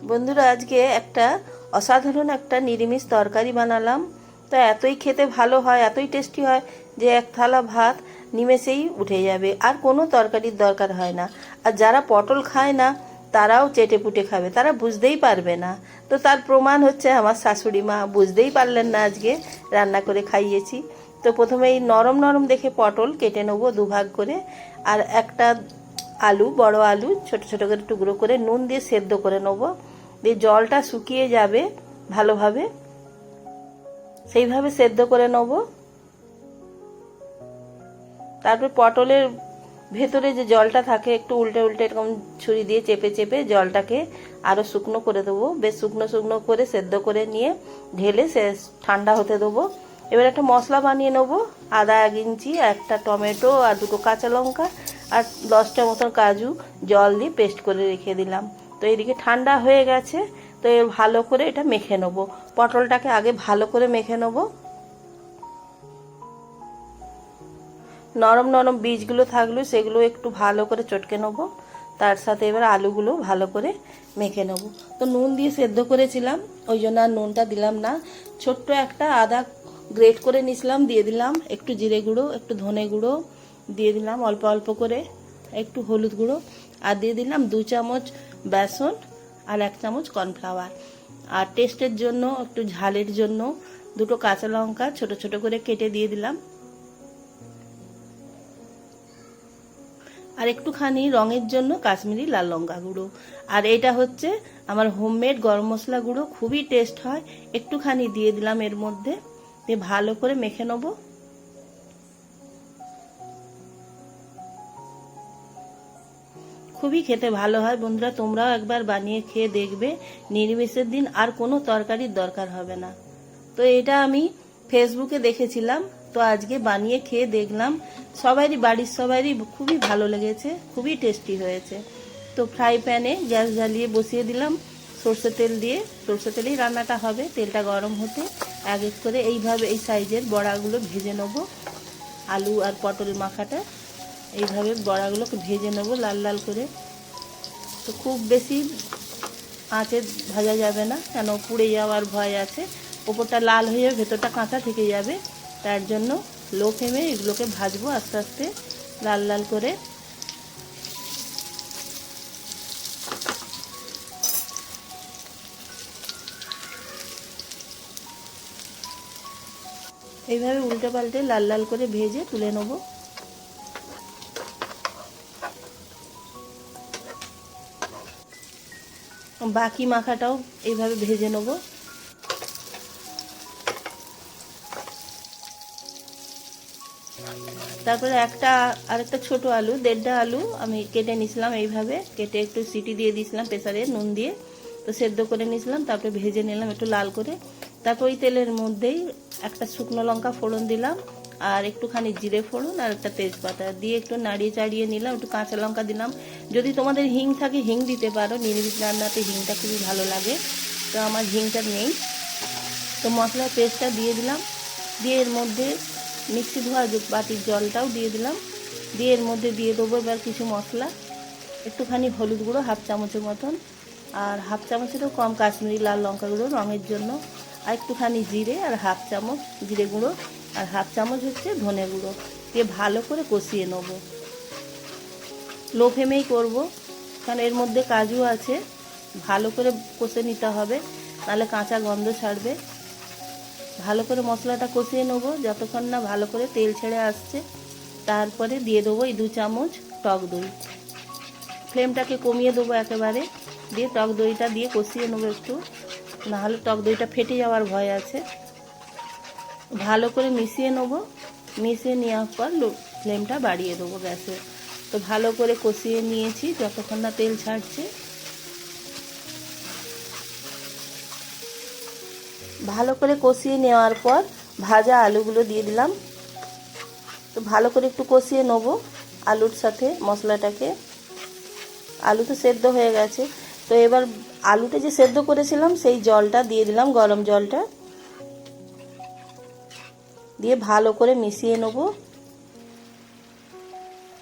বন্ধুরা, আজকে একটা অসাধারণ একটা নিরামিষ তরকারি বানালাম। তো এতই খেতে ভালো হয়, এতই টেস্টি হয় যে এক থালা ভাত নিমেষেই উঠে যাবে, আর কোনো তরকারির দরকার হয় না। আর যারা পটল খায় না তারাও চেটে পুটে খাবে, তারা বুঝতেই পারবে না। তো তার প্রমাণ হচ্ছে আমার শাশুড়ি মা, বুঝতেই পারলেন না আজকে রান্না করে খাইয়েছি। তো প্রথমে এই নরম নরম দেখে পটল কেটে নেবো দুভাগ করে, আর একটা আলু, বড় আলু ছোট ছোট করে টুকরো করে নুন দিয়ে সেদ্ধ করে নেবো। দিয়ে জলটা শুকিয়ে যাবে ভালোভাবে, সেইভাবে সেদ্ধ করে নেব। তারপর পটলের ভেতরে যে জলটা থাকে একটু উল্টে উল্টে এরকম ছুরি দিয়ে চেপে চেপে জলটাকে আরও শুকনো করে দেবো। বেশ শুকনো শুকনো করে সেদ্ধ করে নিয়ে ঢেলে সে ঠান্ডা হতে দেবো। এবার একটা মশলা বানিয়ে নেবো। আদা 1 ইঞ্চি, একটা টমেটো আর 2টো কাঁচা লঙ্কা আর 10টা মতন কাজু জল দিয়ে পেস্ট করে রেখে দিলাম। তো এদিকে ঠান্ডা হয়ে গেছে। তো ভালো করে এটা মেখে নেবো। পটলটাকে আগে ভালো করে মেখে নেবো। নরম নরম বীজগুলো থাকলে সেগুলো একটু ভালো করে চটকে নেবো। তার সাথে এবার আলুগুলো ভালো করে মেখে নেবো। তো নুন দিয়ে সেদ্ধ করেছিলাম, ওই জন্য আর নুনটা দিলাম না। ছোট্ট একটা আদা গ্রেট করে নিয়েছিলাম, দিয়ে দিলাম। একটু জিরে গুঁড়ো, একটু ধনে গুঁড়ো দিয়ে দিলাম অল্প অল্প করে, একটু হলুদ গুঁড়ো, আর দিয়ে দিলাম 2 চামচ বেসন আর 1 চামচ কর্নফ্লাওয়ার। আর টেস্টের জন্য, একটু ঝালের জন্য 2টো কাঁচা লঙ্কা ছোট ছোট করে কেটে দিয়ে দিলাম। আর একটুখানি রঙের জন্য কাশ্মীরি লাল লঙ্কা গুঁড়ো। আর এটা হচ্ছে আমার হোমমেড গরম মশলা গুঁড়ো, খুবই টেস্ট হয়। একটুখানি দিয়ে দিলাম এর মধ্যে, দিয়ে ভালো করে মেখে নেবো। খুবই খেতে ভালো হয় বন্ধুরা, তোমরাও একবার বানিয়ে খেয়ে দেখবে। নিরামিষের দিন আর কোনো তরকারির দরকার হবে না। তো এটা আমি ফেসবুকে দেখেছিলাম, তো আজকে বানিয়ে খেয়ে দেখলাম। সবারই, বাড়ির সবারই খুবই ভালো লেগেছে, খুবই টেস্টি হয়েছে। তো ফ্রাই প্যানে গ্যাস জ্বালিয়ে বসিয়ে দিলাম সর্ষে তেল দিয়ে। সর্ষে তেলেই রান্নাটা হবে। তেলটা গরম হতে এক এক করে এইভাবে এই সাইজের বড়াগুলো ভেজে নেবো। আলু আর পটল মাখাটা এইভাবে বড়াগুলোকে ভেজে নেবো লাল লাল করে। তো খুব বেশি আঁচে ভাজা যাবে না, কেন পুড়ে যাওয়ার ভয় আছে। ওপরটা লাল হয়ে যাবে, ভেতরটা কাঁচা থেকে যাবে। তার জন্য লো ফ্লেমে এগুলোকে ভাজবো আস্তে আস্তে লাল লাল করে। এইভাবে উল্টে পাল্টে লাল লাল করে ভেজে তুলে নেবো। বাকি মাখাটাও এইভাবে ভেজে নেবো। তারপরে আরেকটা ছোট আলু, 1.5টা আলু আমি কেটে নিয়েছিলাম। এইভাবে কেটে একটু সিটি দিয়ে দিয়েছিলাম প্রেসারে নুন দিয়ে। তো সেদ্ধ করে নিয়েছিলাম, তারপরে ভেজে নিলাম একটু লাল করে। তারপর ওই তেলের মধ্যেই একটা শুকনো লঙ্কা ফোড়ন দিলাম, আর একটুখানি জিরে ফোড়ন আর একটা তেজপাতা দিয়ে একটু নাড়িয়ে চাড়িয়ে নিলাম। একটু কাঁচা লঙ্কা দিলাম। যদি তোমাদের হিং থাকে হিং দিতে পারো, নিরামিষ রান্নাতে হিংটা খুবই ভালো লাগে। তো আমার হিংটা নেই। তো মশলার পেস্টটা দিয়ে দিলাম। দিয়ে এর মধ্যে মিক্সি ধোয়া বাটির জলটাও দিয়ে দিলাম। দিয়ে এর মধ্যে দিয়ে দেবো এবার কিছু মশলা। একটুখানি হলুদ গুঁড়ো 1/2 চামচের মতন, আর 1/2 চামচেরও কম কাশ্মীরি লাল লঙ্কা গুঁড়ো রঙের জন্য, আর একটুখানি জিরে আর 1/2 চামচ জিরে গুঁড়ো, আর 1/2 চামচ হচ্ছে ধনে গুঁড়ো দিয়ে ভালো করে কষিয়ে নেব। লো ফ্লেমেই করবো, কারণ এর মধ্যে কাজু আছে। ভালো করে কষে নিতে হবে, নাহলে কাঁচা গন্ধ ছাড়বে। ভালো করে মশলাটা কষিয়ে নেবো যতক্ষণ না ভালো করে তেল ছেড়ে আসছে। তারপরে দিয়ে দেবো এই 2 চামচ টক দই। ফ্লেমটাকে কমিয়ে দেবো একেবারে, দিয়ে টক দইটা দিয়ে কষিয়ে নেবো একটু, নাহলে টক দইটা ফেটে যাওয়ার ভয় আছে। ভালো করে মিশিয়ে নেবো। মিশিয়ে নেওয়ার পর ফ্লেমটা বাড়িয়ে দেবো গ্যাসে। তো ভালো করে কষিয়ে নিয়েছি যতক্ষণ না তেল ছাড়ছে। ভালো করে কষিয়ে নেওয়ার পর ভাজা আলুগুলো দিয়ে দিলাম। তো ভালো করে একটু কষিয়ে নেবো আলুর সাথে মশলাটাকে। আলু তো সেদ্ধ হয়ে গেছে। তো এবার আলুটা যে সেদ্ধ করেছিলাম সেই জলটা দিয়ে দিলাম, গরম জলটা দিয়ে ভালো করে মিশিয়ে নেব।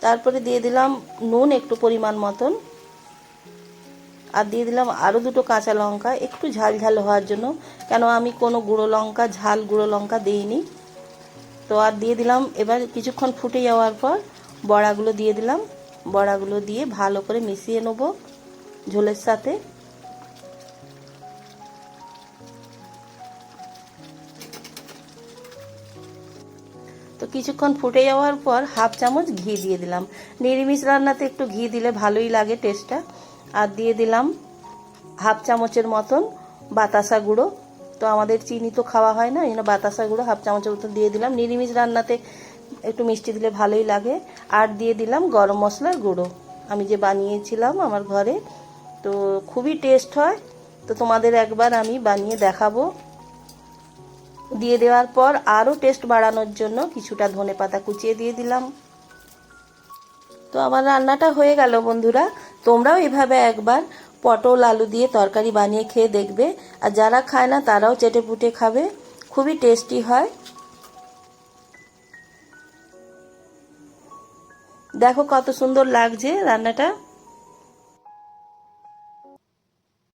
তারপরে দিয়ে দিলাম নুন একটু পরিমাণ মতন, আর দিয়ে দিলাম আরও দুটো কাঁচা লঙ্কা, একটু ঝাল ঝাল হওয়ার জন্য, কেন আমি কোনো গুঁড়ো লঙ্কা, ঝাল গুঁড়ো লঙ্কা দিইনি। তো আর দিয়ে দিলাম, এবার কিছুক্ষণ ফুটে যাওয়ার পর বড়াগুলো দিয়ে দিলাম। বড়াগুলো দিয়ে ভালো করে মিশিয়ে নেব ঝোলের সাথে। তো কিছুক্ষণ ফুটে যাওয়ার পর হাফ চামচ ঘি দিয়ে দিলাম। নিরামিষ রান্নাতে একটু ঘি দিলে ভালোই লাগে টেস্টটা। আর দিয়ে দিলাম হাফ চামচের মতন বাতাসা গুঁড়ো। তো আমাদের চিনি তো খাওয়া হয় না, এই জন্য বাতাসা গুঁড়ো হাফ চামচের মতন দিয়ে দিলাম। নিরামিষ রান্নাতে একটু মিষ্টি দিলে ভালোই লাগে। আর দিয়ে দিলাম গরম মশলার গুঁড়ো, আমি যে বানিয়েছিলাম আমার ঘরে, তো খুবই টেস্ট হয়। তো তোমাদের একবার আমি বানিয়ে দেখাবো। দিয়ে দেওয়ার পর আরও টেস্ট বাড়ানোর জন্য কিছুটা ধনেপাতা কুচিয়ে দিয়ে দিলাম। তো আমার রান্নাটা হয়ে গেল বন্ধুরা। তোমরাও এভাবে একবার পটল আলু দিয়ে তরকারি বানিয়ে খেয়ে দেখবে। আর যারা খায় না তারাও চেটে পুটে খাবে, খুবই টেস্টি হয়। দেখো কত সুন্দর লাগছে রান্নাটা।